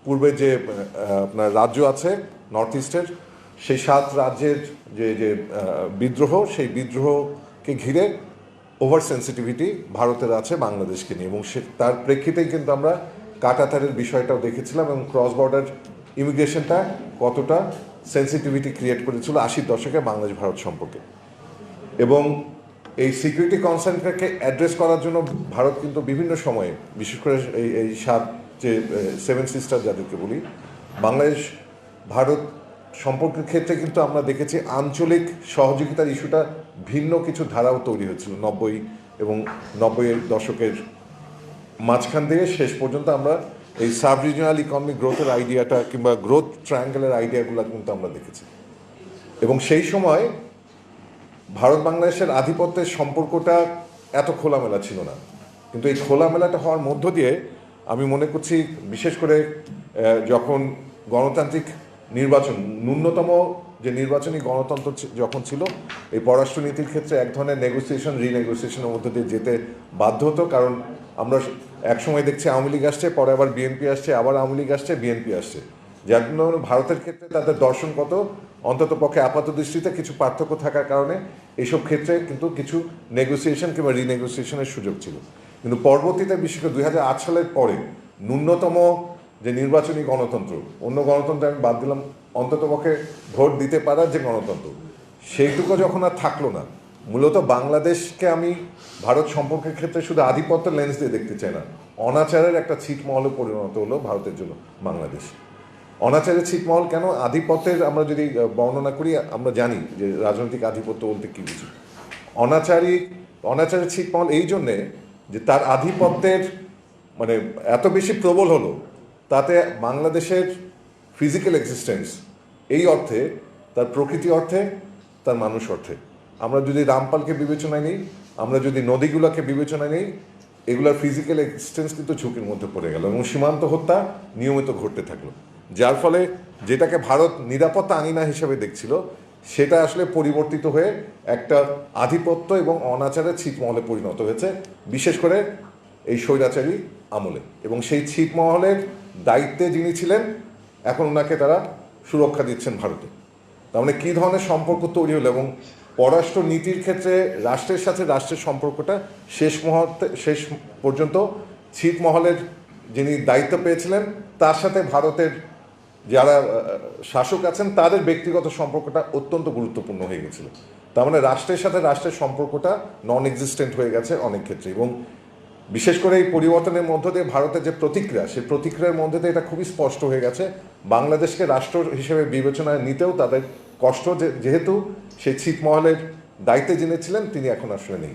পূর্বে যে আপনার রাজ্য আছে নর্থ ইস্টের, সেই 7 রাজ্যের যে যে বিদ্রোহ, সেই বিদ্রোহকে ঘিরে ওভার সেন্সিটিভিটি ভারতের আছে বাংলাদেশকে নিয়ে, এবং তার প্রেক্ষিতেই কিন্তু আমরা কাঁটাতারের বিষয়টাও দেখেছিলাম, এবং ক্রস বর্ডার ইমিগ্রেশনটা কতটা সেন্সিটিভিটি ক্রিয়েট করেছিল 80-র দশকে বাংলাদেশ ভারত সম্পর্কে। এবং এই সিকিউরিটি কনসার্নটাকে অ্যাড্রেস করার জন্য ভারত কিন্তু বিভিন্ন সময়ে, বিশেষ করে এই 7 যে 7 সিস্টার যাদেরকে বলি, বাংলাদেশ ভারত সম্পর্কের ক্ষেত্রে কিন্তু আমরা দেখেছি আঞ্চলিক সহযোগিতার ইস্যুটা ভিন্ন কিছু ধারাও তৈরি হয়েছিল 90 এবং 90-এর দশকের মাঝখান থেকে শেষ পর্যন্ত আমরা এই সাব রিজিওনাল ইকনমিক গ্রোথের আইডিয়াটা কিংবা গ্রোথ ট্রায়াঙ্গেলের আইডিয়াগুলো কিন্তু আমরা দেখেছি। এবং সেই সময় ভারত বাংলাদেশের আধিপত্যের সম্পর্কটা এত খোলামেলা ছিল না, কিন্তু এই খোলামেলাটা হওয়ার মধ্য দিয়ে আমি মনে করছি, বিশেষ করে যখন গণতান্ত্রিক নির্বাচন, ন্যূনতম যে নির্বাচনী গণতন্ত্র যখন ছিল, এই পররাষ্ট্রনীতির ক্ষেত্রে এক ধরনের নেগোসিয়েশন রিনেগোসিয়েশনের মধ্যে দিয়ে যেতে বাধ্য হতো। কারণ আমরা একসময় দেখছি আওয়ামী লীগ আসছে, পরে আবার বিএনপি আসছে, আবার আওয়ামী লীগ আসছে, বিএনপি আসছে, যার জন্য ভারতের ক্ষেত্রে তাদের দর্শনগত অন্তত পক্ষে আপাত দৃষ্টিতে কিছু পার্থক্য থাকার কারণে এইসব ক্ষেত্রে কিন্তু কিছু নেগোসিয়েশন কিংবা রিনেগোসিয়েশনের সুযোগ ছিল। কিন্তু পরবর্তীতে বিশেষ করে 2008 সালের পরে ন্যূনতম যে নির্বাচনী গণতন্ত্র, অন্য গণতন্ত্র আমি বাদ দিলাম, অন্তত পক্ষে ভোট দিতে পারার যে গণতন্ত্র, সেইটুকু যখন আর থাকলো না, মূলত বাংলাদেশকে আমি ভারত সম্পর্কের ক্ষেত্রে শুধু আধিপত্য লেন্স দিয়ে দেখতে চাই না, অনাচারের একটা ছিটমহলে পরিণত হলো ভারতের জন্য বাংলাদেশ। অনাচারের ছিটমহল কেন? আধিপত্যের আমরা যদি বর্ণনা করি, আমরা জানি যে রাজনৈতিক আধিপত্য বলতে কী বুঝি। অনাচারের ছিটমহল এই জন্যে যে তার আধিপত্যের মানে এত বেশি প্রবল হলো, তাতে বাংলাদেশের ফিজিক্যাল এক্সিস্টেন্স এই অর্থে, তার প্রকৃতি অর্থে, তার মানুষ অর্থে, আমরা যদি রামপালকে বিবেচনায় নিই, আমরা যদি নদীগুলোকে বিবেচনায় নিই, এগুলোর ফিজিক্যাল এক্সিস্টেন্স কিন্তু ঝুঁকির মধ্যে পড়ে গেল, এবং সীমান্ত হত্যা নিয়মিত ঘটতে থাকলো, যার ফলে যেটাকে ভারত নিরাপত্তা আঙিনা হিসেবে দেখছিল, সেটা আসলে পরিবর্তিত হয়ে একটা আধিপত্য এবং অনাচারের ছিটমহলে পরিণত হয়েছে, বিশেষ করে এই স্বৈরাচারী আমলে। এবং সেই ছিটমহলের দায়িত্বে যিনি ছিলেন, এখন ওনাকে তারা সুরক্ষা দিচ্ছেন ভারতে। তার মানে কী ধরনের সম্পর্ক তৈরি হলো, এবং পররাষ্ট্র নীতির ক্ষেত্রে রাষ্ট্রের সাথে রাষ্ট্রের সম্পর্কটা শেষ পর্যন্ত ছিটমহলের যিনি দায়িত্ব পেয়েছিলেন, তার সাথে ভারতের যারা শাসক আছেন, তাদের ব্যক্তিগত সম্পর্কটা অত্যন্ত গুরুত্বপূর্ণ হয়ে গেছিল। তার মানে রাষ্ট্রের সাথে রাষ্ট্রের সম্পর্কটা নন এক্সিস্টেন্ট হয়ে গেছে অনেক ক্ষেত্রে। এবং বিশেষ করে এই পরিবর্তনের মধ্য দিয়ে ভারতের যে প্রতিক্রিয়া, সেই প্রতিক্রিয়ার মধ্যে দিয়ে এটা খুবই স্পষ্ট হয়ে গেছে, বাংলাদেশকে রাষ্ট্র হিসেবে বিবেচনায় নিতেও তাদের কষ্ট, যেহেতু সেই ছিটমহলের দায়িত্বে যিনি ছিলেন তিনি এখন আসলে নেই।